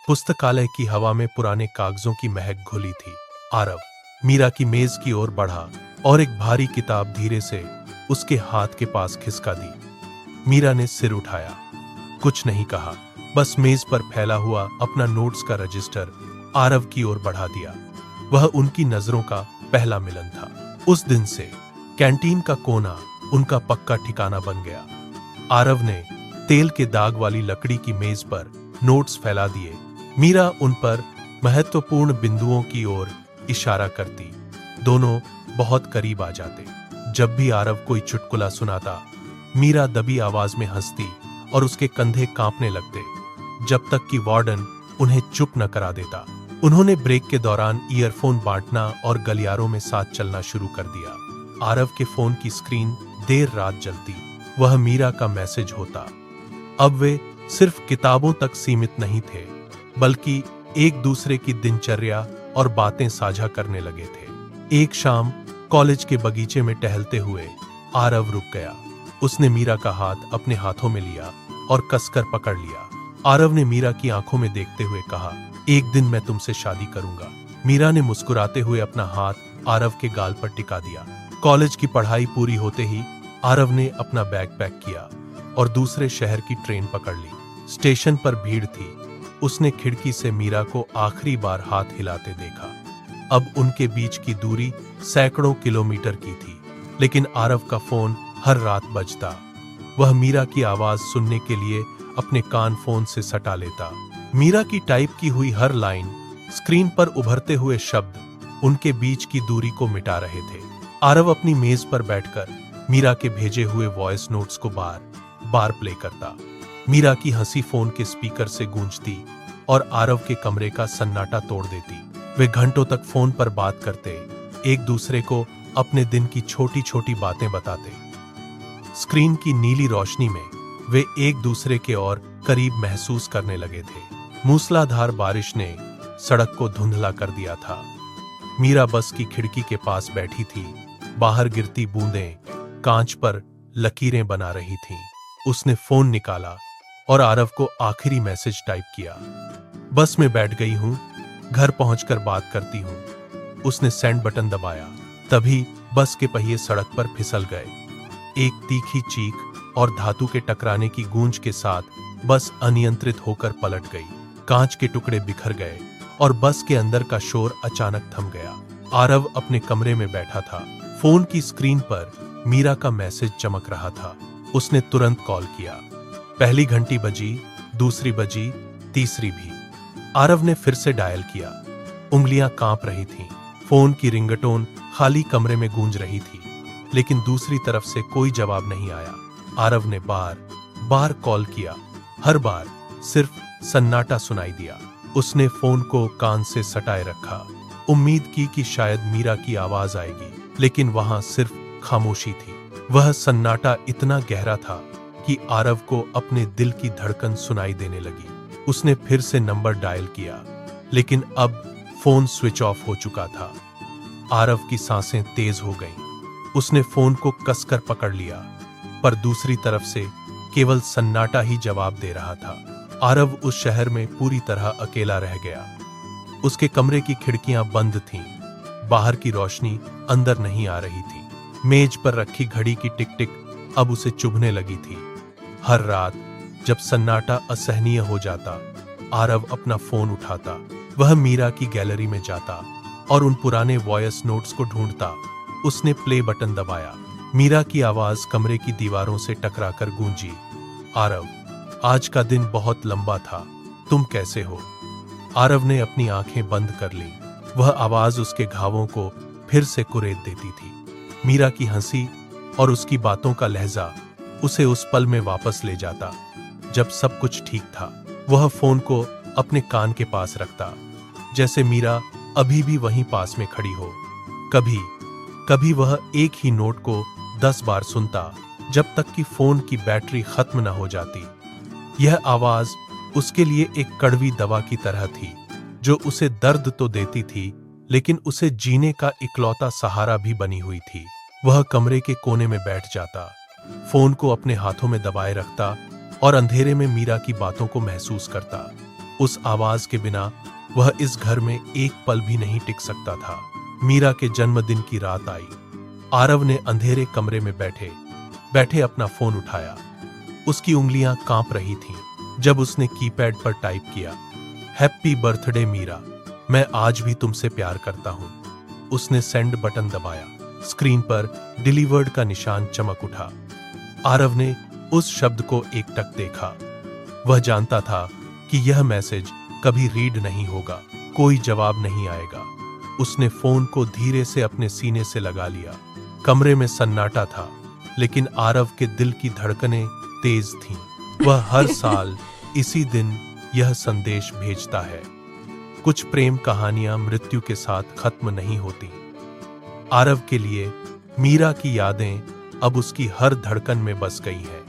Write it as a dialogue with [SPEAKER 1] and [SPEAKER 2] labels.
[SPEAKER 1] पुस्तकालय की हवा में पुराने कागजों की महक घुली थी। आरव मीरा की मेज की ओर बढ़ा और एक भारी किताब धीरे से उसके हाथ के पास खिसका दी। मीरा ने सिर उठाया, कुछ नहीं कहा, बस मेज पर फैला हुआ अपना नोट्स का रजिस्टर आरव की ओर बढ़ा दिया। वह उनकी नजरों का पहला मिलन था। उस दिन से कैंटीन का कोना उनका पक्का ठिकाना बन गया। आरव ने तेल के दाग वाली लकड़ी की मेज पर नोट्स फैला दिए। मीरा उन पर महत्वपूर्ण बिंदुओं की ओर इशारा करती। दोनों बहुत करीब आ जाते। जब भी आरव कोई चुटकुला सुनाता, मीरा दबी आवाज में हंसती और उसके कंधे कांपने लगते, जब तक कि वार्डन उन्हें चुप न करा देता। उन्होंने ब्रेक के दौरान ईयरफोन बांटना और गलियारों में साथ चलना शुरू कर दिया। आरव के फोन की स्क्रीन देर रात जलती, वह मीरा का मैसेज होता। अब वे सिर्फ किताबों तक सीमित नहीं थे, बल्कि एक दूसरे की दिनचर्या और बातें साझा करने लगे थे। एक शाम कॉलेज के बगीचे में टहलते हुए आरव रुक गया। उसने मीरा का हाथ अपने हाथों में लिया और कसकर पकड़ लिया। आरव ने मीरा की आंखों में देखते हुए कहा, एक दिन मैं तुमसे शादी करूंगा। मीरा ने मुस्कुराते हुए अपना हाथ आरव के गाल पर टिका दिया। कॉलेज की पढ़ाई पूरी होते ही आरव ने अपना बैग पैक किया और दूसरे शहर की ट्रेन पकड़ ली। स्टेशन पर भीड़ थी। उसने खिड़की से मीरा को आखिरी बार हाथ हिलाते देखा। अब उनके बीच की दूरी सैकड़ों किलोमीटर की थी, लेकिन आरव का फोन हर रात बजता। वह मीरा की आवाज सुनने के लिए अपने कान फोन से सटा लेता। मीरा की टाइप की हुई हर लाइन, स्क्रीन पर उभरते हुए शब्द उनके बीच की दूरी को मिटा रहे थे। आरव अपनी मेज पर बैठकर मीरा के भेजे हुए वॉइस नोट्स को बार बार प्ले करता। मीरा की हंसी फोन के स्पीकर से गूंजती और आरव के कमरे का सन्नाटा तोड़ देती। वे घंटों तक फोन पर बात करते, एक दूसरे को अपने दिन की छोटी छोटी बातें बताते। स्क्रीन की नीली रोशनी में वे एक दूसरे के और करीब महसूस करने लगे थे। मूसलाधार बारिश ने सड़क को धुंधला कर दिया था। मीरा बस की खिड़की के पास बैठी थी। बाहर गिरती बूंदें कांच पर लकीरें बना रही थीं। उसने फोन निकाला और आरव को आखिरी मैसेज टाइप किया, बस में बैठ गई हूं, घर पहुंचकर बात करती हूं। उसने सेंड बटन दबाया। तभी बस के पहिए सड़क पर फिसल गए। एक तीखी चीख और धातु के टकराने की गूंज के साथ बस अनियंत्रित होकर पलट गई। कांच के टुकड़े बिखर गए और बस के अंदर का शोर अचानक थम गया। आरव अपने कमरे में बैठा था। फोन की स्क्रीन पर मीरा का मैसेज चमक रहा था। उसने तुरंत कॉल किया। पहली घंटी बजी, दूसरी बजी, तीसरी भी। आरव ने फिर से डायल किया। उंगलियां कांप रही थीं। फोन की रिंगटोन खाली कमरे में गूंज रही थी, लेकिन दूसरी तरफ से कोई जवाब नहीं आया। आरव ने बार बार कॉल किया। हर बार सिर्फ सन्नाटा सुनाई दिया। उसने फोन को कान से सटाए रखा। उम्मीद की कि शायद मीरा की आवाज आएगी, लेकिन वहां सिर्फ खामोशी थी। वह सन्नाटा इतना गहरा था कि आरव को अपने दिल की धड़कन सुनाई देने लगी। उसने फिर से नंबर डायल किया, लेकिन अब फोन स्विच ऑफ हो चुका था। आरव की सांसें तेज हो गईं। उसने फोन को कसकर पकड़ लिया, पर दूसरी तरफ से केवल सन्नाटा ही जवाब दे रहा था। आरव उस शहर में पूरी तरह अकेला रह गया। उसके कमरे की खिड़कियां बंद थीं। बाहर की रोशनी अंदर नहीं आ रही थी। मेज पर रखी घड़ी की टिक टिक अब उसे चुभने लगी थी। हर रात जब सन्नाटा असहनीय हो जाता, आरव अपना फोन उठाता। वह मीरा की गैलरी में जाता और उन पुराने वॉइस नोट्स को ढूंढता। उसने प्ले बटन दबाया। मीरा की आवाज कमरे की दीवारों से टकराकर गूंजी, आरव, आज का दिन बहुत लंबा था, तुम कैसे हो? आरव ने अपनी आंखें बंद कर ली। वह आवाज उसके घावों को फिर से कुरेद देती थी। मीरा की हंसी और उसकी बातों का लहजा उसे उस पल में वापस ले जाता जब सब कुछ ठीक था। वह फोन को अपने कान के पास रखता, जैसे मीरा अभी भी वहीं पास में खड़ी हो। कभी कभी वह एक ही नोट को 10 बार सुनता, जब तक कि फोन की बैटरी खत्म न हो जाती। यह आवाज उसके लिए एक कड़वी दवा की तरह थी, जो उसे दर्द तो देती थी, लेकिन उसे जीने का इकलौता सहारा भी बनी हुई थी। वह कमरे के कोने में बैठ जाता, फोन को अपने हाथों में दबाए रखता और अंधेरे में मीरा की बातों को महसूस करता। उस आवाज के बिना वह इस घर में एक पल भी नहीं टिक सकता था। मीरा के जन्मदिन की रात आई। आरव ने अंधेरे कमरे में बैठे बैठे अपना फोन उठाया। उसकी उंगलियां कांप रही थीं जब उसने कीपैड पर टाइप किया, हैप्पी बर्थडे मीरा, मैं आज भी तुमसे प्यार करता हूं। उसने सेंड बटन दबाया। स्क्रीन पर डिलीवर्ड का निशान चमक उठा। आरव ने उस शब्द को एकटक देखा। वह जानता था कि यह मैसेज कभी रीड नहीं होगा, कोई जवाब नहीं आएगा। उसने फोन को धीरे से अपने सीने से लगा लिया। कमरे में सन्नाटा था, लेकिन आरव के दिल की धड़कनें तेज थीं। वह हर साल इसी दिन यह संदेश भेजता है। कुछ प्रेम कहानियां मृत्यु के साथ खत्म नहीं होती। आरव के लिए मीरा की यादें अब उसकी हर धड़कन में बस गई हैं।